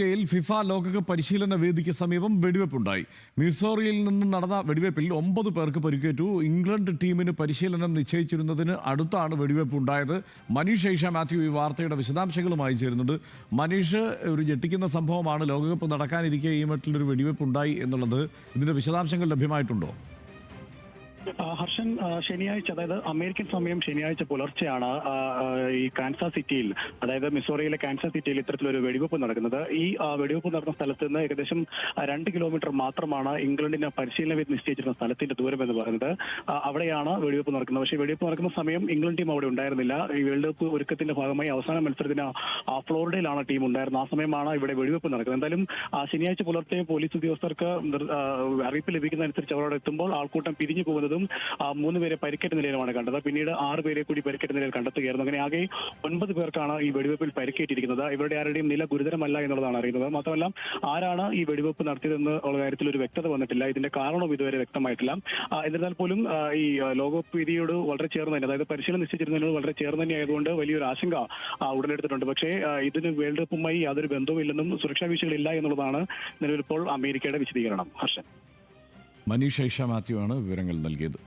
യിൽ ഫിഫ ലോകകപ്പ് പരിശീലന വേദിക്ക് സമീപം വെടിവെപ്പുണ്ടായി. മിസോറിയിൽ നിന്നും നടന്ന വെടിവെപ്പിൽ 9 പേർക്ക് പരിക്കേറ്റു. ഇംഗ്ലണ്ട് ടീമിന് പരിശീലനം നിശ്ചയിച്ചിരുന്നതിന് അടുത്താണ് വെടിവെപ്പ് ഉണ്ടായത്. മനീഷ് ഐഷ മാത്യു ഈ വാർത്തയുടെ വിശദാംശങ്ങളുമായി ചേരുന്നുണ്ട്. മനീഷ്, ഒരു ഞെട്ടിക്കുന്ന സംഭവമാണ്. ലോകകപ്പ് നടക്കാനിരിക്കെ ഈ മട്ടിലൊരു വെടിവെപ്പ് ഉണ്ടായി എന്നുള്ളത്. ഇതിന്റെ വിശദാംശങ്ങൾ ലഭ്യമായിട്ടുണ്ടോ? ഹർഷൻ, ശനിയാഴ്ച, അതായത് അമേരിക്കൻ സമയം ശനിയാഴ്ച പുലർച്ചെയാണ് ഈ കാൻസാസ് സിറ്റിയിൽ, അതായത് മിസോറിയിലെ കാൻസാസ് സിറ്റിയിൽ ഇത്തരത്തിലൊരു വെടിവെപ്പ് നടക്കുന്നത്. ഈ വെടിവെപ്പ് നടന്ന സ്ഥലത്ത് നിന്ന് ഏകദേശം 2 കിലോമീറ്റർ മാത്രമാണ് ഇംഗ്ലണ്ടിന് പരിശീലന വേദി നിശ്ചയിച്ചിരുന്ന സ്ഥലത്തിന്റെ ദൂരം എന്ന് പറയുന്നത്. അവിടെയാണ് വെടിവെപ്പ് നടക്കുന്നത്. പക്ഷേ വെടിവെപ്പ് നടക്കുന്ന സമയം ഇംഗ്ലണ്ട് ടീം അവിടെ ഉണ്ടായിരുന്നില്ല. ഈ വേൾഡ് കപ്പ് ഒരുക്കത്തിന്റെ ഭാഗമായി അവസാന മത്സരത്തിന് ഫ്ലോറിഡയിലാണ് ടീം ഉണ്ടായിരുന്നത്. ആ സമയമാണ് ഇവിടെ വെടിവെപ്പ് നടക്കുന്നത്. എന്തായാലും ശനിയാഴ്ച പുലർച്ചെ പോലീസ് ഉദ്യോഗസ്ഥർക്ക് അറിയിപ്പ് ലഭിക്കുന്നതനുസരിച്ച് അവരോട് എത്തുമ്പോൾ ആൾക്കൂട്ടം പിരിഞ്ഞു പോകുന്നത് 3 പേരെ പരിക്കേറ്റ നിലയിലുമാണ് കണ്ടത്. പിന്നീട് 6 പേരെ കൂടി പരിക്കേറ്റ നിലയിൽ കണ്ടെത്തുകയായിരുന്നു. അങ്ങനെ ആകെ 9 പേർക്കാണ് ഈ വെടിവെപ്പിൽ പരിക്കേറ്റിരിക്കുന്നത്. ഇവരുടെ ആരുടെയും നില ഗുരുതരമല്ല എന്നുള്ളതാണ് അറിയുന്നത്. മാത്രമല്ല, ആരാണ് ഈ വെടിവെപ്പ് നടത്തിയതെന്ന് ഉള്ള കാര്യത്തിൽ ഒരു വ്യക്തത വന്നിട്ടില്ല. ഇതിന്റെ കാരണവും ഇതുവരെ വ്യക്തമായിട്ടില്ല. എന്നിരുന്നാൽ പോലും ഈ ലോകകപ്പ് വേദിയോട് വളരെ ചേർന്ന് തന്നെ, അതായത് പരിശീലനം നിശ്ചയിച്ചിരുന്നതിനോട് വളരെ ചേർന്ന് തന്നെ ആയതുകൊണ്ട് വലിയൊരു ആശങ്ക ഉടലെടുത്തിട്ടുണ്ട്. പക്ഷേ ഇതിന് വേൾഡ് കപ്പുമായി യാതൊരു ബന്ധവുമില്ലെന്നും സുരക്ഷാ വീഴ്ചകളില്ല എന്നുള്ളതാണ് നിലവിലിപ്പോൾ അമേരിക്കയുടെ വിശദീകരണം. ഹർഷൻ. മനീഷ് ഐഷ മാത്യു ആണ് വിവരങ്ങൾ നൽകിയത്.